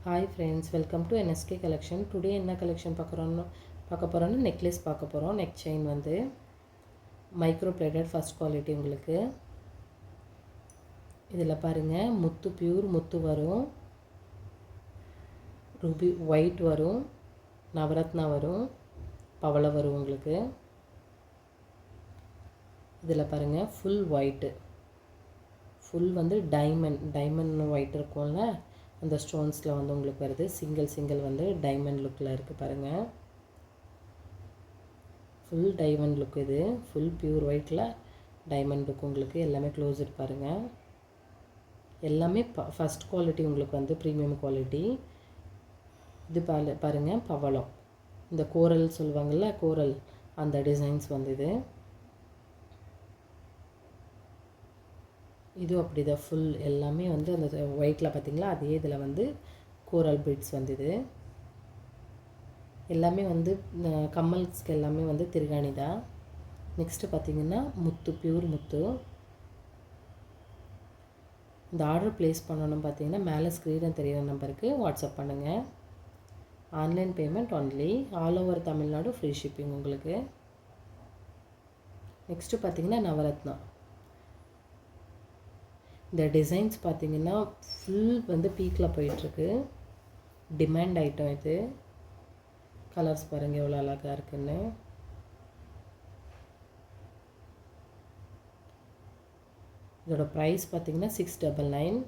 Hi friends, welcome to NSK collection. Today என்ன collection பார்க்க போகிறோன்னு நெக்லஸ் பார்க்க போகிறோம். நெக் செயின் வந்து மைக்ரோ பிளேட்டட் ஃபஸ்ட் குவாலிட்டி. உங்களுக்கு இதில் பாருங்கள், முத்து பியூர் முத்து வரும், ரூபி ஒயிட் வரும், நவரத்னா வரும், பவளை வரும். உங்களுக்கு இதில் பாருங்கள், ஃபுல் ஒயிட்டு, ஃபுல் வந்து டைமண்ட் ஒயிட் இருக்கும்ல, அந்த ஸ்டோன்ஸில் வந்து உங்களுக்கு வருது. சிங்கிள் வந்து டைமண்ட் லுக்கில் இருக்குது பாருங்கள். Full diamond look. இது ஃபுல் பியூர் ஒயிட்டில் டைமண்ட் லுக். உங்களுக்கு எல்லாமே க்ளோஸ்ட் பாருங்கள். எல்லாமே ஃபஸ்ட் குவாலிட்டி. உங்களுக்கு வந்து ப்ரீமியம் குவாலிட்டி. இது பாருங்கள், பவளம், இந்த கோரல் சொல்லுவாங்கள்ல, கோரல் அந்த டிசைன்ஸ் வந்து இது அப்படி தான். ஃபுல் எல்லாமே வந்து அந்த ஒயிட்டில் பார்த்திங்களா, அதே இதில் வந்து கோரல் பீட்ஸ் வந்து இது எல்லாமே வந்து கம்மல்ஸ்க்கு எல்லாமே வந்து திருகாணி தான். நெக்ஸ்ட்டு பார்த்திங்கன்னா முத்து, பியூர் முத்து. இந்த ஆர்டர் ப்ளேஸ் பண்ணணும் பார்த்திங்கன்னா மேலே ஸ்க்ரீனில் தெரிகிற நம்பருக்கு வாட்ஸ்அப் பண்ணுங்கள். Online payment only. All over Tamil Nadu free shipping உங்களுக்கு. நெக்ஸ்ட்டு பார்த்திங்கன்னா நவரத்னா. இந்த டிசைன்ஸ் பார்த்திங்கன்னா ஃபுல் வந்து பீக்கில் போயிட்டுருக்கு. டிமாண்ட் ஐட்டம் இது. கலர்ஸ் பாருங்கள் எவ்வளோ அழகாக இருக்குன்னு. இதோட ப்ரைஸ் பார்த்திங்கன்னா 699.